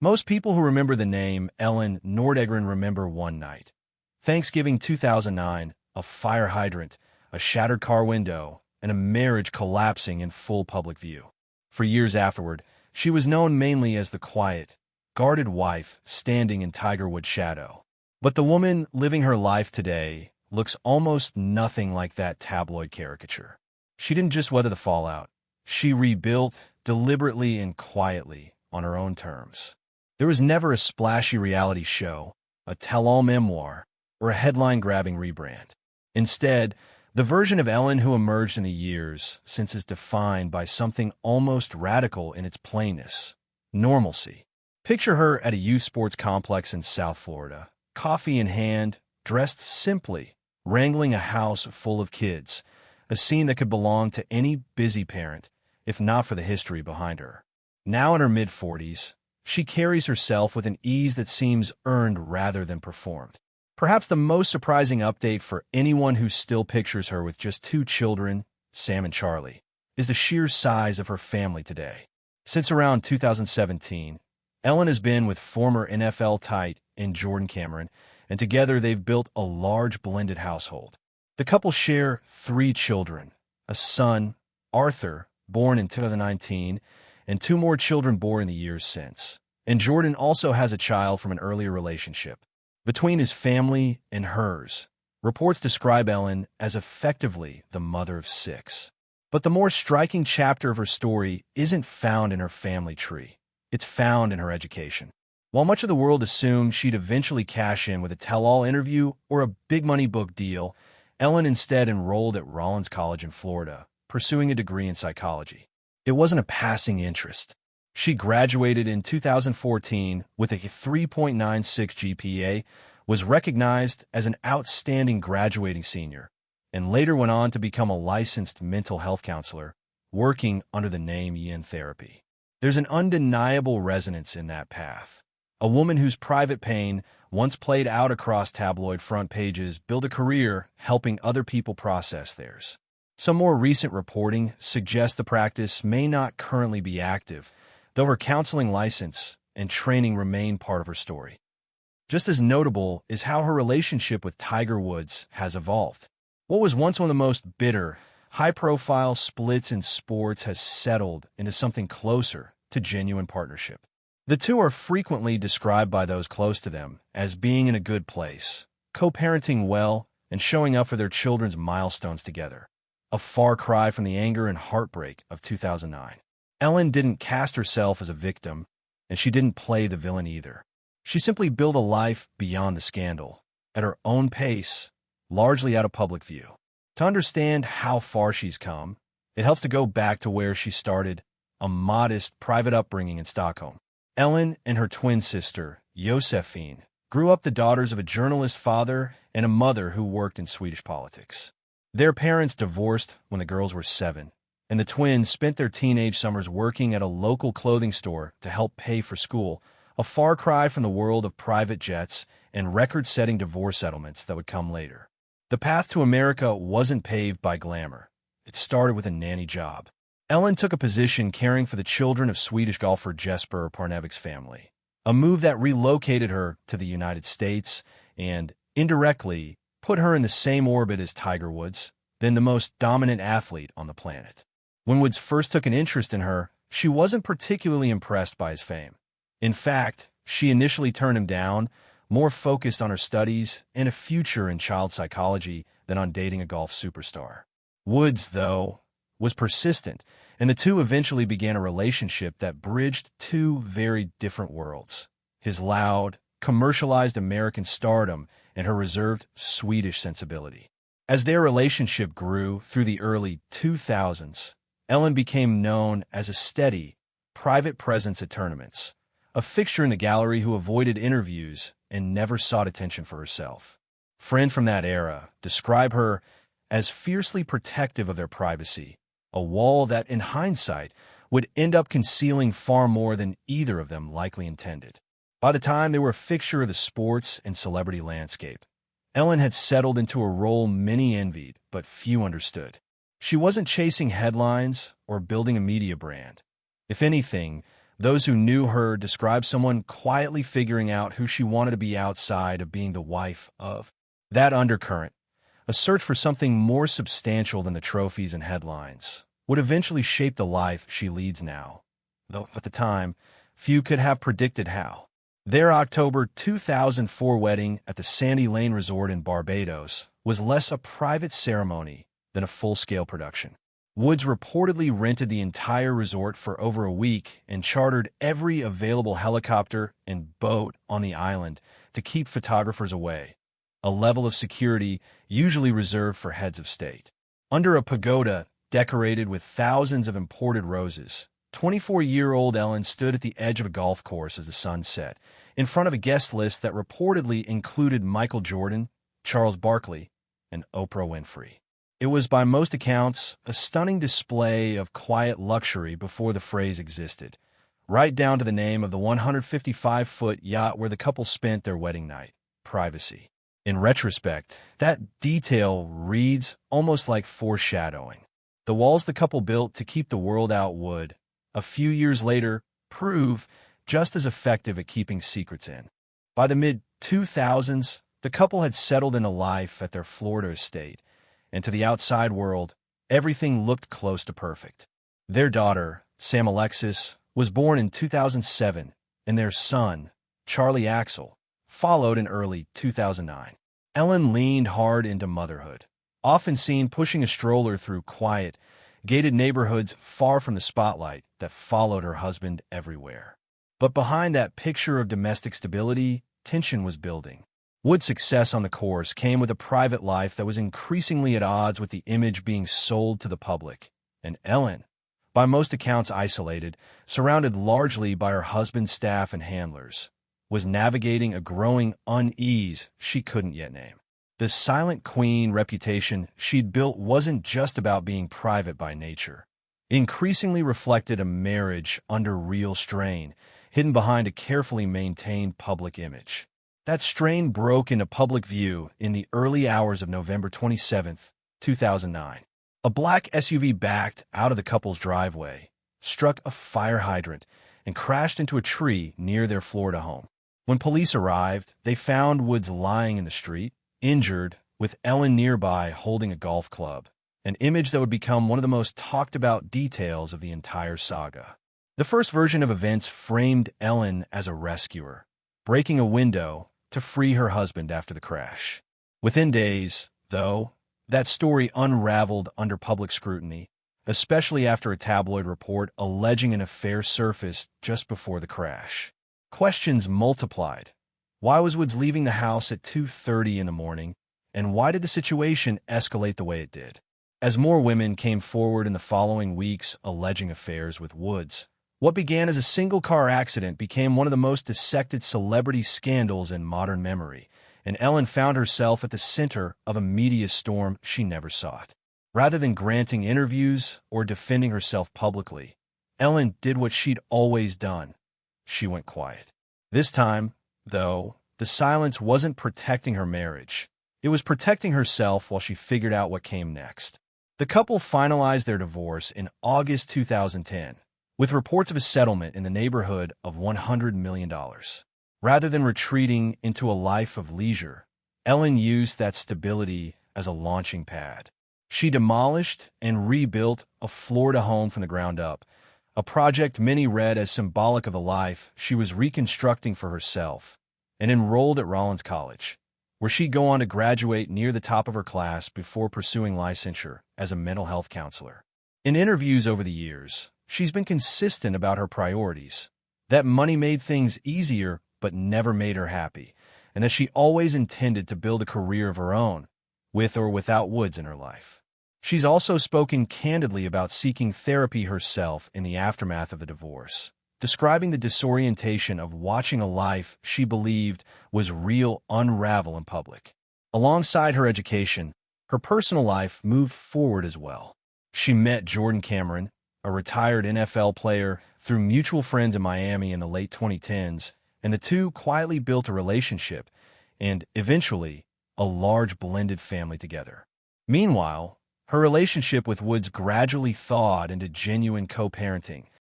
Most people who remember the name Ellen Nordegren remember one night. Thanksgiving 2009, a fire hydrant, a shattered car window, and a marriage collapsing in full public view. For years afterward, she was known mainly as the quiet, guarded wife standing in Tiger Woods' shadow. But the woman living her life today looks almost nothing like that tabloid caricature. She didn't just weather the fallout. She rebuilt deliberately and quietly on her own terms. There was never a splashy reality show, a tell-all memoir, or a headline-grabbing rebrand. Instead, the version of Ellen who emerged in the years since is defined by something almost radical in its plainness: normalcy. Picture her at a youth sports complex in South Florida, coffee in hand, dressed simply, wrangling a house full of kids, a scene that could belong to any busy parent, if not for the history behind her. Now in her mid-40s, she carries herself with an ease that seems earned rather than performed. Perhaps the most surprising update for anyone who still pictures her with just two children, Sam and Charlie, is the sheer size of her family today. Since around 2017, Ellen has been with former NFL tight end Jordan Cameron, and together they've built a large blended household. The couple share 3 children, a son, Arthur, born in 2019, and 2 more children born in the years since. And Jordan also has a child from an earlier relationship. Between his family and hers, reports describe Ellen as effectively the mother of 6. But the more striking chapter of her story isn't found in her family tree. It's found in her education. While much of the world assumed she'd eventually cash in with a tell-all interview or a big-money book deal, Ellen instead enrolled at Rollins College in Florida, pursuing a degree in psychology. It wasn't a passing interest. She graduated in 2014 with a 3.96 GPA, was recognized as an outstanding graduating senior, and later went on to become a licensed mental health counselor, working under the name Yin Therapy. There's an undeniable resonance in that path. A woman whose private pain, once played out across tabloid front pages, built a career helping other people process theirs. Some more recent reporting suggests the practice may not currently be active, though her counseling license and training remain part of her story. Just as notable is how her relationship with Tiger Woods has evolved. What was once one of the most bitter, high-profile splits in sports has settled into something closer to genuine partnership. The two are frequently described by those close to them as being in a good place, co-parenting well, and showing up for their children's milestones together. A far cry from the anger and heartbreak of 2009. Ellen didn't cast herself as a victim, and she didn't play the villain either. She simply built a life beyond the scandal, at her own pace, largely out of public view. To understand how far she's come, it helps to go back to where she started, a modest, private upbringing in Stockholm. Ellen and her twin sister, Josephine, grew up the daughters of a journalist father and a mother who worked in Swedish politics. Their parents divorced when the girls were 7, and the twins spent their teenage summers working at a local clothing store to help pay for school, a far cry from the world of private jets and record-setting divorce settlements that would come later. The path to America wasn't paved by glamour. It started with a nanny job. Ellen took a position caring for the children of Swedish golfer Jesper Parnevik's family, a move that relocated her to the United States and, indirectly, put her in the same orbit as Tiger Woods, then the most dominant athlete on the planet. When Woods first took an interest in her, she wasn't particularly impressed by his fame. In fact, she initially turned him down, more focused on her studies and a future in child psychology than on dating a golf superstar. Woods, though, was persistent, and the two eventually began a relationship that bridged 2 very different worlds: his loud, commercialized American stardom and her reserved Swedish sensibility. As their relationship grew through the early 2000s, Ellen became known as a steady, private presence at tournaments, a fixture in the gallery who avoided interviews and never sought attention for herself. Friends from that era describe her as fiercely protective of their privacy, a wall that, in hindsight, would end up concealing far more than either of them likely intended. By the time they were a fixture of the sports and celebrity landscape, Ellen had settled into a role many envied but few understood. She wasn't chasing headlines or building a media brand. If anything, Those who knew her described someone quietly figuring out who she wanted to be outside of being the wife of. That undercurrent, a search for something more substantial than the trophies and headlines, would eventually shape the life she leads now, though at the time, few could have predicted how. Their October 2004 wedding at the Sandy Lane Resort in Barbados was less a private ceremony than a full-scale production. Woods reportedly rented the entire resort for over a week and chartered every available helicopter and boat on the island to keep photographers away, a level of security usually reserved for heads of state. Under a pagoda decorated with thousands of imported roses, 24-year-old Ellen stood at the edge of a golf course as the sun set, in front of a guest list that reportedly included Michael Jordan, Charles Barkley, and Oprah Winfrey. It was, by most accounts, a stunning display of quiet luxury before the phrase existed, right down to the name of the 155-foot yacht where the couple spent their wedding night: privacy. In retrospect, that detail reads almost like foreshadowing. The walls the couple built to keep the world out would, a few years later, prove just as effective at keeping secrets in. By the mid-2000s, the couple had settled into life at their Florida estate, and to the outside world, everything looked close to perfect. Their daughter, Sam Alexis, was born in 2007, and their son, Charlie Axel, followed in early 2009. Ellen leaned hard into motherhood, often seen pushing a stroller through quiet, gated neighborhoods far from the spotlight that followed her husband everywhere. But behind that picture of domestic stability, tension was building. Wood's success on the course came with a private life that was increasingly at odds with the image being sold to the public, and Ellen, by most accounts isolated, surrounded largely by her husband's staff and handlers, was navigating a growing unease she couldn't yet name. The silent queen reputation she'd built wasn't just about being private by nature. It increasingly reflected a marriage under real strain, hidden behind a carefully maintained public image. That strain broke into public view in the early hours of November 27, 2009. A black SUV backed out of the couple's driveway, struck a fire hydrant, and crashed into a tree near their Florida home. When police arrived, they found Woods lying in the street, injured, with Ellen nearby holding a golf club, an image that would become one of the most talked-about details of the entire saga. The first version of events framed Ellen as a rescuer, breaking a window to free her husband after the crash. Within days, though, that story unraveled under public scrutiny, especially after a tabloid report alleging an affair surfaced just before the crash. Questions multiplied. Why was Woods leaving the house at 2:30 in the morning, and why did the situation escalate the way it did? As more women came forward in the following weeks alleging affairs with Woods, what began as a single-car accident became one of the most dissected celebrity scandals in modern memory, and Ellen found herself at the center of a media storm she never sought. Rather than granting interviews or defending herself publicly, Ellen did what she'd always done. She went quiet. This time, though, the silence wasn't protecting her marriage. It was protecting herself while she figured out what came next. The couple finalized their divorce in August 2010, with reports of a settlement in the neighborhood of $100 million. Rather than retreating into a life of leisure, Ellen used that stability as a launching pad. She demolished and rebuilt a Florida home from the ground up, a project many read as symbolic of the life she was reconstructing for herself, and enrolled at Rollins College, where she'd go on to graduate near the top of her class before pursuing licensure as a mental health counselor. In interviews over the years, she's been consistent about her priorities, that money made things easier but never made her happy, and that she always intended to build a career of her own, with or without Woods in her life. She's also spoken candidly about seeking therapy herself in the aftermath of the divorce, describing the disorientation of watching a life she believed was real unravel in public. Alongside her education, her personal life moved forward as well. She met Jordan Cameron, a retired NFL player, through mutual friends in Miami in the late 2010s, and the two quietly built a relationship and, eventually, a large blended family together. Meanwhile, her relationship with Woods gradually thawed into genuine co-parenting,